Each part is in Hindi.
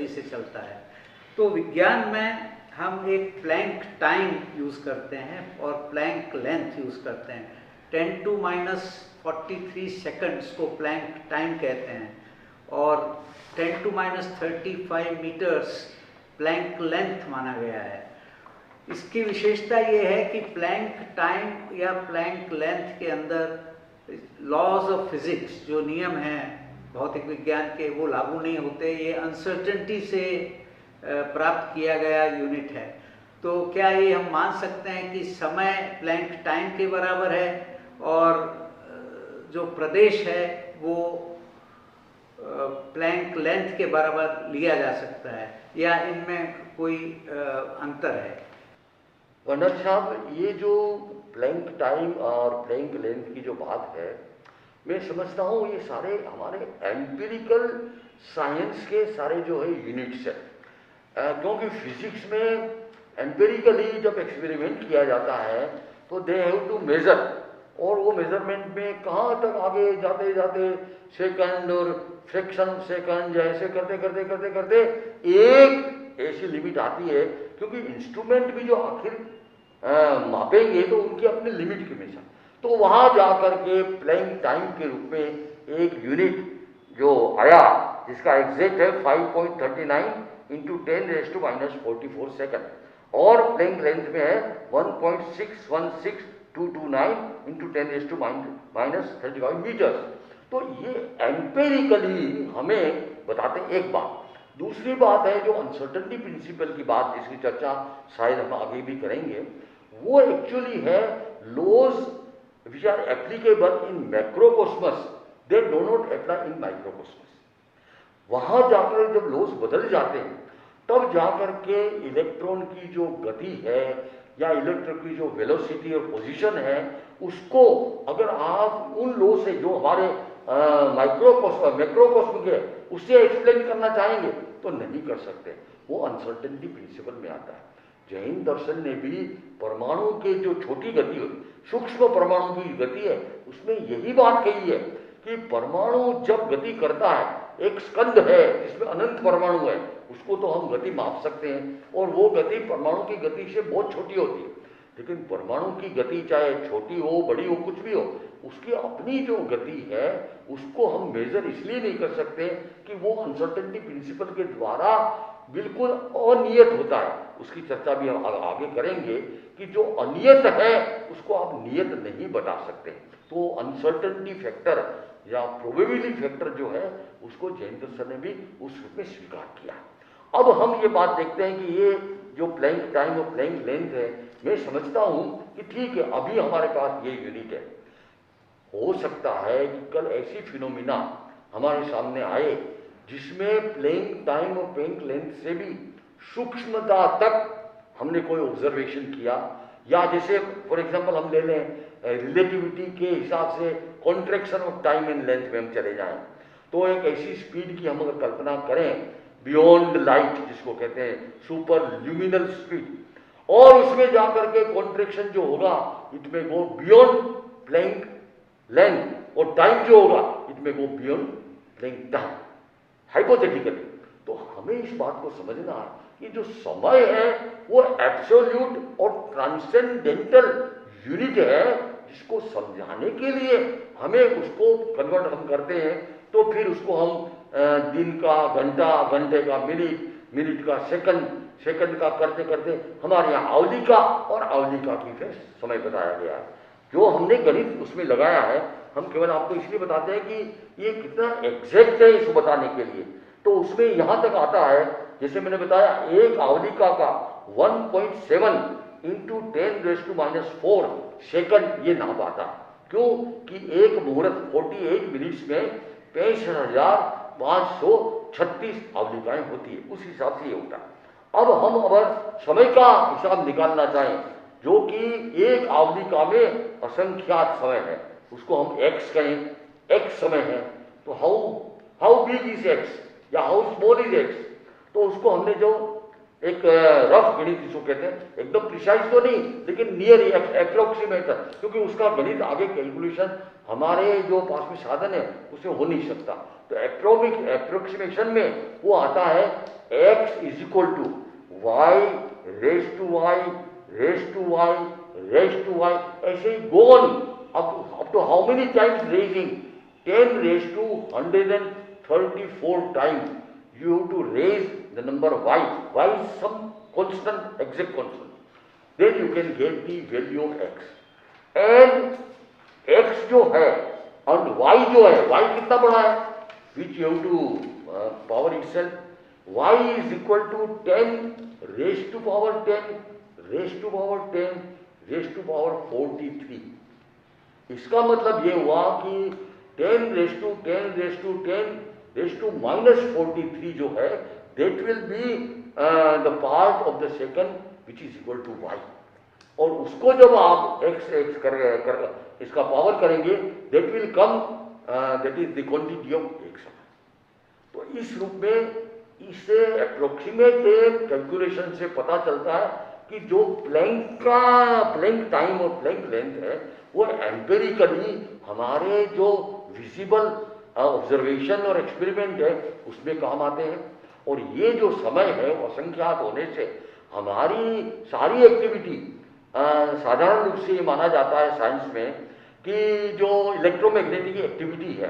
गति से चलता है। तो विज्ञान में हम एक प्लैंक टाइम यूज़ करते हैं और प्लैंक लेंथ यूज़ करते हैं। 10⁻43 सेकंड्स को प्लैंक टाइम कहते हैं और 10⁻35 मीटर्स प्लैंक लेंथ माना गया है। इसकी विशेषता ये है कि प्लैंक टाइम या प्लैंक लेंथ के अंदर लॉज ऑफ फिजिक्स, जो नियम हैं भौतिक विज्ञान के, वो लागू नहीं होते। ये अनसर्टेनिटी से प्राप्त किया गया यूनिट है। तो क्या ये हम मान सकते हैं कि समय प्लैंक टाइम के बराबर है और जो प्रदेश है वो प्लैंक लेंथ के बराबर लिया जा सकता है, या इनमें कोई अंतर है? वर्णन साहब, ये जो प्लैंक टाइम और प्लैंक लेंथ की जो बात है, मैं समझता हूँ ये सारे हमारे एम्पिरिकल साइंस के सारे जो है यूनिट्स है। क्योंकि फिजिक्स में एम्पिरिकली जब एक्सपेरिमेंट किया जाता है तो दे हैव टू मेजर, और वो मेजरमेंट में कहाँ तक आगे जाते जाते सेकंड और फ्रैक्शन ऑफ सेकंड या ऐसे करते करते करते करते एक ऐसी लिमिट आती है, क्योंकि इंस्ट्रूमेंट भी जो आखिर मापेंगे तो उनकी अपनी लिमिट की हमेशा, तो वहाँ जा कर के प्लैंक टाइम के रूप में एक यूनिट जो आया जिसका एग्जैक्ट है 5.39 इंटू 10⁻⁴ सेकंड, और प्लैंक लेंथ में है 1.616229 इंटू 10⁻⁻35 मीटर्स। तो ये एम्पेरिकली हमें बताते हैं एक बात। दूसरी बात है जो अनसर्टेनिटी प्रिंसिपल की बात, जिसकी चर्चा शायद हम आगे भी करेंगे, वो एक्चुअली है laws which are applicable in macrocosmos, they do not apply in microcosmos। वहां जाकर जब लॉज बदल जाते हैं तब जाकर के इलेक्ट्रॉन की जो गति है या इलेक्ट्रॉन की जो वेलोसिटी और पोजीशन है, उसको अगर आप उन लॉ से जो हमारे मैक्रोकॉस्म के उससे एक्सप्लेन करना चाहेंगे तो नहीं कर सकते। वो अनसर्टेनिटी प्रिंसिपल में आता है। जैन दर्शन ने भी परमाणु के जो छोटी गति हो, सूक्ष्म परमाणु की गति है, उसमें यही बात कही है कि परमाणु जब गति करता है, एक स्कंद है जिसमें अनंत परमाणु है, उसको तो हम गति माप सकते हैं और वो गति परमाणु की गति से बहुत छोटी होती है। लेकिन परमाणु की गति चाहे छोटी हो बड़ी हो कुछ भी हो, उसकी अपनी जो गति है उसको हम मेजर इसलिए नहीं कर सकते कि वो अनसर्टेनिटी प्रिंसिपल के द्वारा बिल्कुल अनियत होता है। उसकी चर्चा भी हम आगे करेंगे कि जो अनियत है उसको आप नियत नहीं बता सकते। तो अनसर्टेनिटी फैक्टर या प्रोबेबिलिटी फैक्टर जो है उसको जैन दर्शन ने भी उस रूप में स्वीकार किया। अब हम ये बात देखते हैं कि ये जो प्लैंक टाइम और प्लैंक लेंथ है, मैं समझता हूं कि ठीक है अभी हमारे पास ये यूनिट है। हो सकता है कि कल ऐसी फिनोमिना हमारे सामने आए जिसमें प्लैंक टाइम और प्लैंक लेंथ से भी सूक्ष्मता तक हमने कोई ऑब्जर्वेशन किया, या जैसे फॉर एग्जांपल हम ले लें रिलेटिविटी के हिसाब से contraction of time and length में हम चले जाएं, तो एक ऐसी स्पीड की हम अगर कल्पना करें बियॉन्ड लाइट जिसको कहते हैं सुपर ल्यूमिनल स्पीड, और उसमें जाकर के कॉन्ट्रैक्शन जो होगा it may go beyond Planck length, और टाइम जो होगा it may go beyond Planck time hypothetically. तो हमें इस बात को समझना है कि जो समय है वो एब्सोल्यूट और ट्रांसेंडेंटल यूनिट है, जिसको समझाने के लिए हमें उसको कन्वर्ट हम करते हैं, तो फिर उसको हम दिन का घंटा, घंटे का मिनट, मिनट का सेकंड, सेकंड का करते करते हमारे यहाँ आवलिका और आवलिका की फिर समय बताया गया है। जो हमने गणित उसमें लगाया है हम केवल आपको इसलिए बताते हैं कि ये कितना एग्जैक्ट है इसको बताने के लिए। तो उसमें यहाँ तक आता है, जैसे मैंने बताया एक आवलिका का 1.7 इंटू 10⁻⁴ सेकंड ये नाप आता। क्यों कि एक मुहूर्त 48 मिनट्स में 65,536 आवलिकाएं होती है, उस हिसाब से ये होता है। अब हम अगर समय का हिसाब निकालना चाहें जो कि एक आवलिका में असंख्यात समय है, उसको हम x कहें, x समय है, तो हाउ बिग इज x या हाउ स्मॉल इज x, तो उसको हमने जो एक रफ गणित जिसको कहते हैं, एकदम प्रिसाइज तो नहीं लेकिन नियर अप्रोक्सीमेटर, क्योंकि उसका गणित आगे कैलकुलेशन हमारे जो पास में साधन है उससे हो नहीं सकता। तो अप्रोक्सीमेशन में वो आता है x is equal to y raise to y raise to y raise to y, ऐसे ही go on up to how many times raising? 10 raised to 134 times you have to raise the number y. Y is some constant, exact constant. Then you can get the value of x. And x जो है और y जो है, y कितना बड़ा है, which you have to power itself. Y is equal to 10 raised to power 10 raised to power 10 raised to power 43. इसका मतलब ये हुआ कि 10 raise to 10 raise to 10 raise to -43 जो है, that will be the part of the second which is equal to y. और उसको जब आप x कर इसका पावर करेंगे, that will come, that is the quantity of x. तो इस रूप में इससे अप्रोक्सीमेट कैलकुलेशन से पता चलता है कि जो प्लैंक टाइम और प्लैंक लेंथ है वो एम्पेरिकली हमारे जो विजिबल ऑब्जर्वेशन और एक्सपेरिमेंट है उसमें काम आते हैं. और ये जो समय है वो असंख्यात होने से हमारी सारी एक्टिविटी, साधारण रूप से ये माना जाता है साइंस में कि जो इलेक्ट्रोमैग्नेटिक एक्टिविटी है,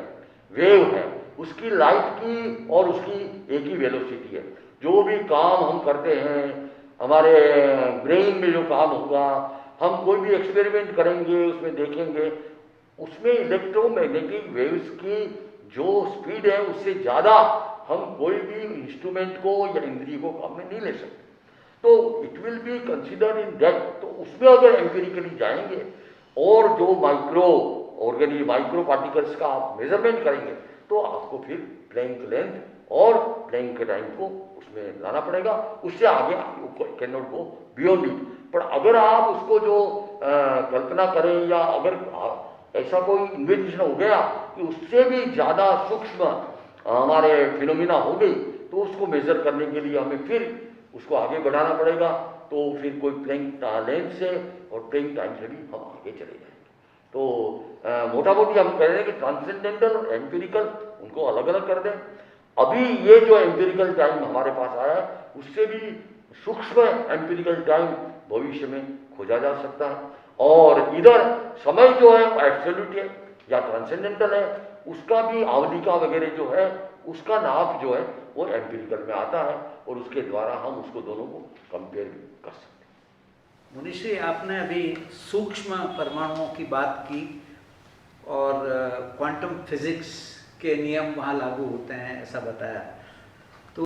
वेव है, उसकी लाइट की और उसकी एक ही वेलोसिटी है. जो भी काम हम करते हैं, हमारे ब्रेन में जो काम होगा, हम कोई भी एक्सपेरिमेंट करेंगे, उसमें देखेंगे, उसमें इलेक्ट्रोमैग्नेटिक वेव्स की जो स्पीड है उससे ज़्यादा हम कोई भी इंस्ट्रूमेंट को या इंद्रिय को काम में नहीं ले सकते. तो it will be considered in that. तो उसमें अगर एम्पिरिकली जाएंगे और जो माइक्रो पार्टिकल्स का आप मेजरमेंट करेंगे, तो आपको फिर प्लैंक लेंथ और प्लैंक टाइम को उसमें लाना पड़ेगा. उससे आगे can not go beyond it. पर अगर आप उसको जो कल्पना करें या अगर ऐसा कोई इन्वेंशन हो गया कि उससे भी ज़्यादा सूक्ष्म हमारे फिनोमिना हो गई, तो उसको मेजर करने के लिए हमें फिर उसको आगे बढ़ाना पड़ेगा. तो फिर कोई प्लैंक लेंथ से और प्लैंक टाइम से भी हम आगे चले जाएंगे. तो मोटा मोटी हम कह रहे हैं कि ट्रांसेंडेंटल और एम्पिरिकल उनको अलग अलग कर दें. अभी ये जो एम्पिरिकल टाइम हमारे पास आया है, उससे भी सूक्ष्म एम्पिरिकल टाइम भविष्य में खोजा जा सकता है. और इधर समय जो है वो एब्सोल्यूट है या ट्रांसेंडेंटल है, उसका भी आवलिका वगैरह जो है उसका नाप जो है वो एम्पिरिकल में आता है और उसके द्वारा हम उसको दोनों को कंपेयर कर सकते हैं. मुनीश्री, आपने अभी सूक्ष्म परमाणुओं की बात की और क्वांटम फिजिक्स के नियम वहाँ लागू होते हैं ऐसा बताया.